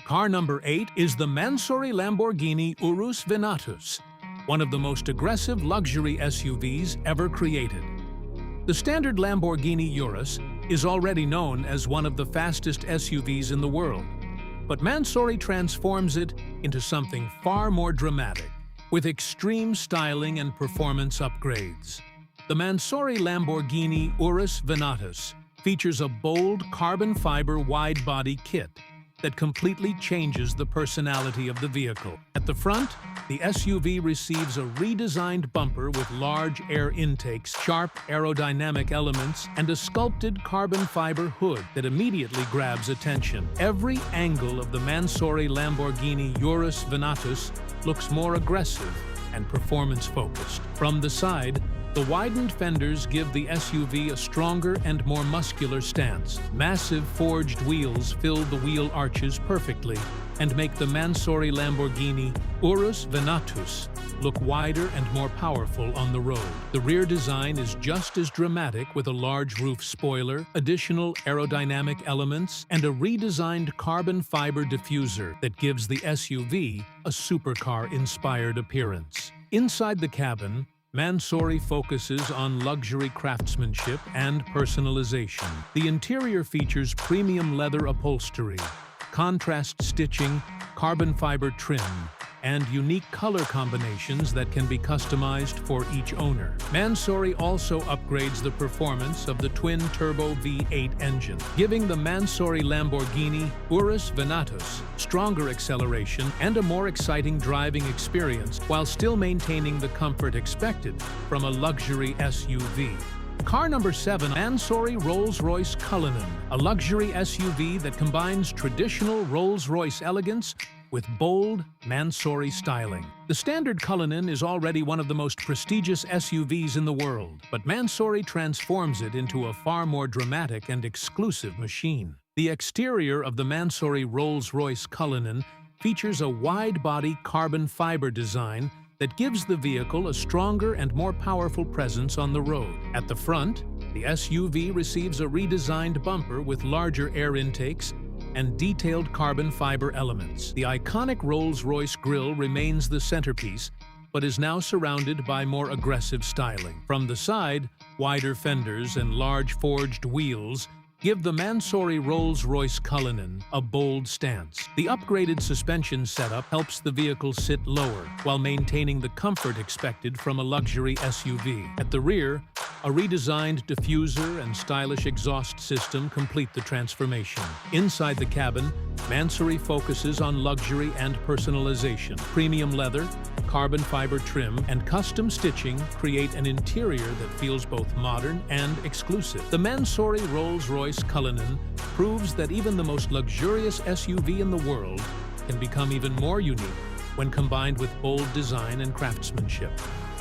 Car number 8 is the Mansory Lamborghini Urus Venatus, one of the most aggressive luxury SUVs ever created. The standard Lamborghini Urus is already known as one of the fastest SUVs in the world, but Mansory transforms it into something far more dramatic, with extreme styling and performance upgrades. The Mansory Lamborghini Urus Venatus features a bold carbon fiber wide-body kit that completely changes the personality of the vehicle. At the front, the SUV receives a redesigned bumper with large air intakes, sharp aerodynamic elements, and a sculpted carbon fiber hood that immediately grabs attention. Every angle of the Mansory Lamborghini Urus Venatus looks more aggressive and performance-focused. From the side, the widened fenders give the SUV a stronger and more muscular stance. Massive forged wheels fill the wheel arches perfectly and make the Mansory Lamborghini Urus Venatus look wider and more powerful on the road. The rear design is just as dramatic, with a large roof spoiler, additional aerodynamic elements, and a redesigned carbon fiber diffuser that gives the SUV a supercar-inspired appearance. Inside the cabin, Mansory focuses on luxury craftsmanship and personalization. The interior features premium leather upholstery, contrast stitching, carbon fiber trim, and unique color combinations that can be customized for each owner. Mansory also upgrades the performance of the twin-turbo V8 engine, giving the Mansory Lamborghini Urus Venatus stronger acceleration and a more exciting driving experience, while still maintaining the comfort expected from a luxury SUV. Car number 7, Mansory Rolls-Royce Cullinan, a luxury SUV that combines traditional Rolls-Royce elegance with bold Mansory styling. The standard Cullinan is already one of the most prestigious SUVs in the world, but Mansory transforms it into a far more dramatic and exclusive machine. The exterior of the Mansory Rolls-Royce Cullinan features a wide-body carbon fiber design that gives the vehicle a stronger and more powerful presence on the road. At the front, the SUV receives a redesigned bumper with larger air intakes and detailed carbon fiber elements. The iconic Rolls-Royce grille remains the centerpiece, but is now surrounded by more aggressive styling. From the side, wider fenders and large forged wheels give the Mansory Rolls-Royce Cullinan a bold stance. The upgraded suspension setup helps the vehicle sit lower while maintaining the comfort expected from a luxury SUV. At the rear, a redesigned diffuser and stylish exhaust system complete the transformation. Inside the cabin, Mansory focuses on luxury and personalization. Premium leather, carbon fiber trim, and custom stitching create an interior that feels both modern and exclusive. The Mansory Rolls-Royce Cullinan proves that even the most luxurious SUV in the world can become even more unique when combined with bold design and craftsmanship.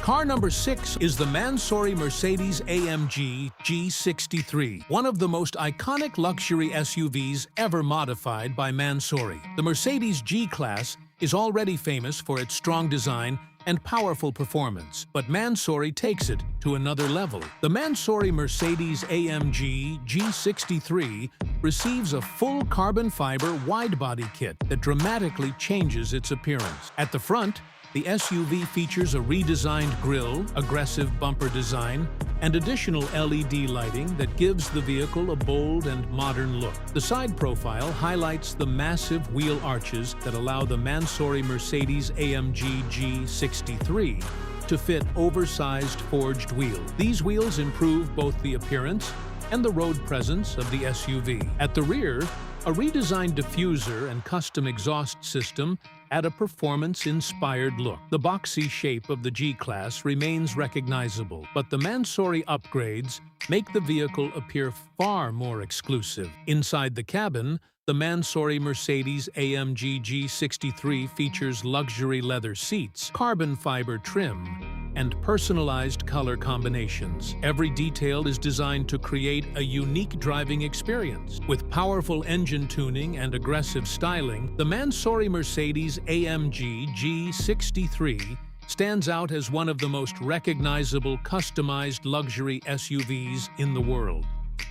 Car number 6 is the Mansory Mercedes-AMG G63, one of the most iconic luxury SUVs ever modified by Mansory. The Mercedes G-Class is already famous for its strong design and powerful performance, but Mansory takes it to another level. The Mansory Mercedes-AMG G63 receives a full carbon fiber wide-body kit that dramatically changes its appearance. At the front, the SUV features a redesigned grille, aggressive bumper design, and additional LED lighting that gives the vehicle a bold and modern look. The side profile highlights the massive wheel arches that allow the Mansory Mercedes-AMG G63 to fit oversized forged wheels. These wheels improve both the appearance and the road presence of the SUV. At the rear, a redesigned diffuser and custom exhaust system add a performance-inspired look. The boxy shape of the G-Class remains recognizable, but the Mansory upgrades make the vehicle appear far more exclusive. Inside the cabin, the Mansory Mercedes-AMG G63 features luxury leather seats, carbon fiber trim, and personalized color combinations. Every detail is designed to create a unique driving experience. With powerful engine tuning and aggressive styling, the Mansory Mercedes-AMG G63 stands out as one of the most recognizable customized luxury SUVs in the world.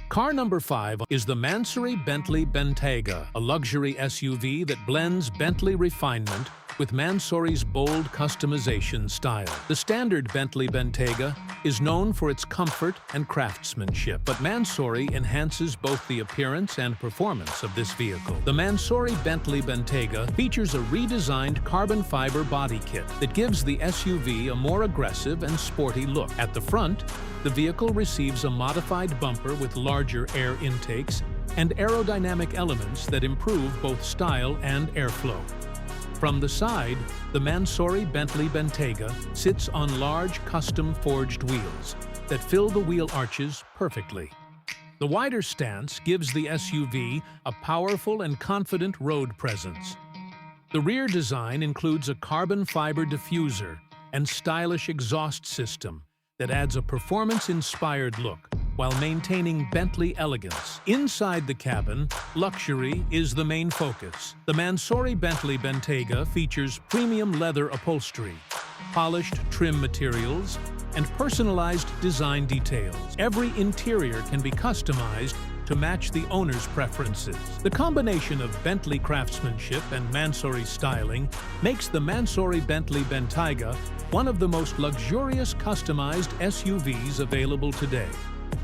Car number 5 is the Mansory Bentley Bentayga, a luxury SUV that blends Bentley refinement with Mansory's bold customization style. The standard Bentley Bentayga is known for its comfort and craftsmanship, but Mansory enhances both the appearance and performance of this vehicle. The Mansory Bentley Bentayga features a redesigned carbon fiber body kit that gives the SUV a more aggressive and sporty look. At the front, the vehicle receives a modified bumper with larger air intakes and aerodynamic elements that improve both style and airflow. From the side, the Mansory Bentley Bentayga sits on large custom-forged wheels that fill the wheel arches perfectly. The wider stance gives the SUV a powerful and confident road presence. The rear design includes a carbon fiber diffuser and stylish exhaust system that adds a performance-inspired look while maintaining Bentley elegance. Inside the cabin, luxury is the main focus. The Mansory Bentley Bentayga features premium leather upholstery, polished trim materials, and personalized design details. Every interior can be customized to match the owner's preferences. The combination of Bentley craftsmanship and Mansory styling makes the Mansory Bentley Bentayga one of the most luxurious customized SUVs available today.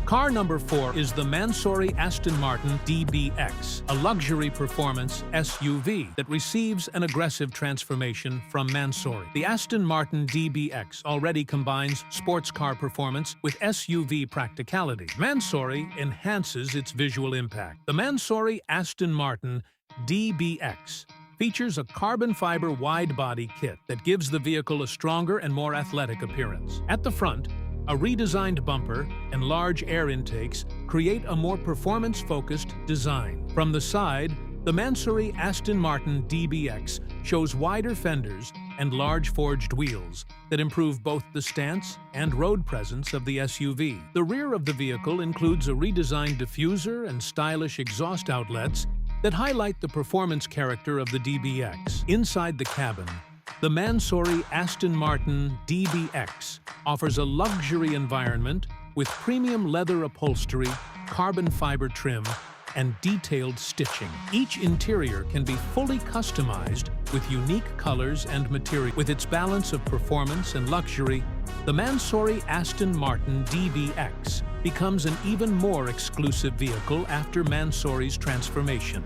Car number 4 is the Mansory Aston Martin DBX, a luxury performance SUV that receives an aggressive transformation from Mansory. The Aston Martin DBX already combines sports car performance with SUV practicality. Mansory enhances its visual impact. The Mansory Aston Martin DBX features a carbon fiber wide-body kit that gives the vehicle a stronger and more athletic appearance. At the front, a redesigned bumper and large air intakes create a more performance-focused design. From the side, the Mansory Aston Martin DBX shows wider fenders and large forged wheels that improve both the stance and road presence of the SUV. The rear of the vehicle includes a redesigned diffuser and stylish exhaust outlets that highlight the performance character of the DBX. Inside the cabin, the Mansory Aston Martin DBX offers a luxury environment with premium leather upholstery, carbon fiber trim, and detailed stitching. Each interior can be fully customized with unique colors and material. With its balance of performance and luxury, the Mansory Aston Martin DBX becomes an even more exclusive vehicle after Mansory's transformation.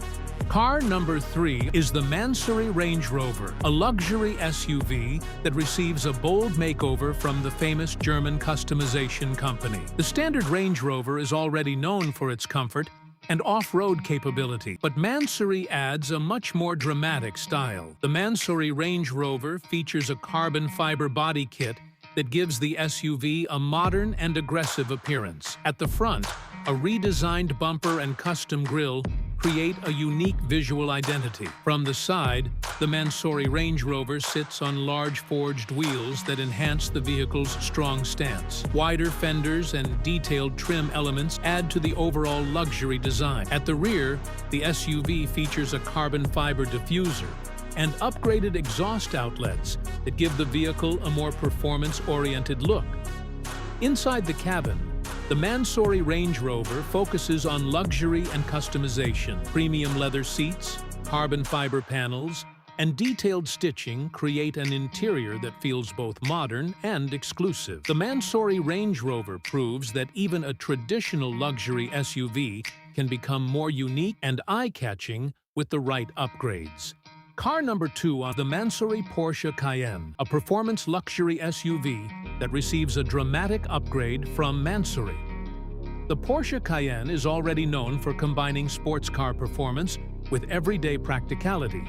Car number 3 is the Mansory Range Rover, a luxury SUV that receives a bold makeover from the famous German customization company. The standard Range Rover is already known for its comfort and off-road capability, but Mansory adds a much more dramatic style. The Mansory Range Rover features a carbon fiber body kit that gives the SUV a modern and aggressive appearance. At the front, a redesigned bumper and custom grille create a unique visual identity. From the side, the Mansory Range Rover sits on large forged wheels that enhance the vehicle's strong stance. Wider fenders and detailed trim elements add to the overall luxury design. At the rear, the SUV features a carbon fiber diffuser and upgraded exhaust outlets that give the vehicle a more performance-oriented look. Inside the cabin, the Mansory Range Rover focuses on luxury and customization. Premium leather seats, carbon fiber panels, and detailed stitching create an interior that feels both modern and exclusive. The Mansory Range Rover proves that even a traditional luxury SUV can become more unique and eye-catching with the right upgrades. Car number 2 on the Mansory Porsche Cayenne, a performance luxury SUV that receives a dramatic upgrade from Mansory. The Porsche Cayenne is already known for combining sports car performance with everyday practicality,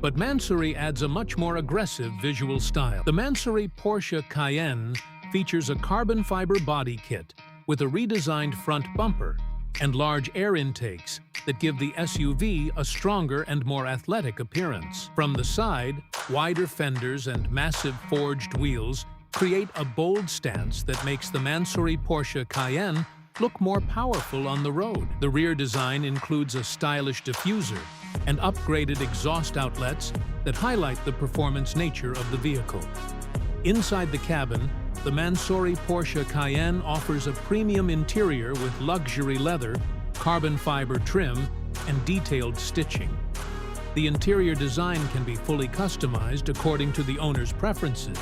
but Mansory adds a much more aggressive visual style. The Mansory Porsche Cayenne features a carbon fiber body kit with a redesigned front bumper and large air intakes that give the SUV a stronger and more athletic appearance. From the side, wider fenders and massive forged wheels create a bold stance that makes the Mansory Porsche Cayenne look more powerful on the road. The rear design includes a stylish diffuser and upgraded exhaust outlets that highlight the performance nature of the vehicle. Inside the cabin, The Mansory Porsche Cayenne offers a premium interior with luxury leather, carbon fiber trim, and detailed stitching. The interior design can be fully customized according to the owner's preferences.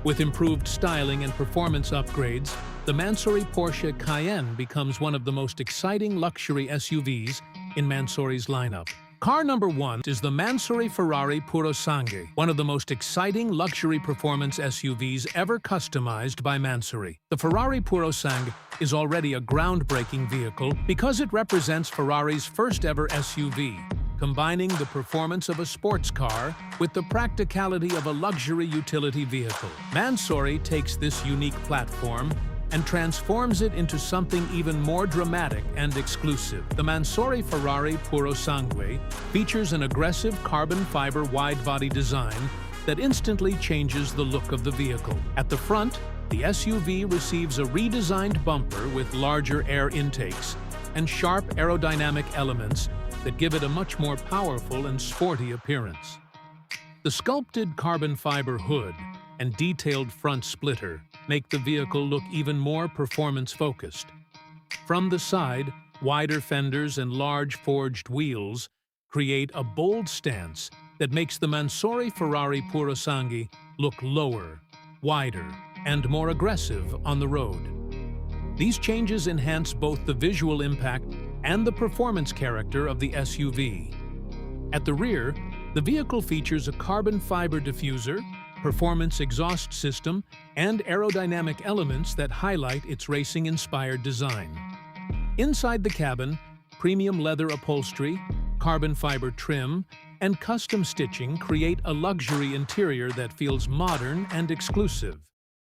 With improved styling and performance upgrades, the Mansory Porsche Cayenne becomes one of the most exciting luxury SUVs in Mansory's lineup. Car number 1 is the Mansory Ferrari Purosangue, one of the most exciting luxury performance SUVs ever customized by Mansory. The Ferrari Purosangue is already a groundbreaking vehicle because it represents Ferrari's first-ever SUV, combining the performance of a sports car with the practicality of a luxury utility vehicle. Mansory takes this unique platform and transforms it into something even more dramatic and exclusive. The Mansory Ferrari Purosangue features an aggressive carbon fiber wide-body design that instantly changes the look of the vehicle. At the front, the SUV receives a redesigned bumper with larger air intakes and sharp aerodynamic elements that give it a much more powerful and sporty appearance. The sculpted carbon fiber hood and detailed front splitter make the vehicle look even more performance-focused. From the side, wider fenders and large forged wheels create a bold stance that makes the Mansory Ferrari Purosangue look lower, wider, and more aggressive on the road. These changes enhance both the visual impact and the performance character of the SUV. At the rear, the vehicle features a carbon fiber diffuser, performance exhaust system, and aerodynamic elements that highlight its racing-inspired design. Inside the cabin, premium leather upholstery, carbon fiber trim, and custom stitching create a luxury interior that feels modern and exclusive.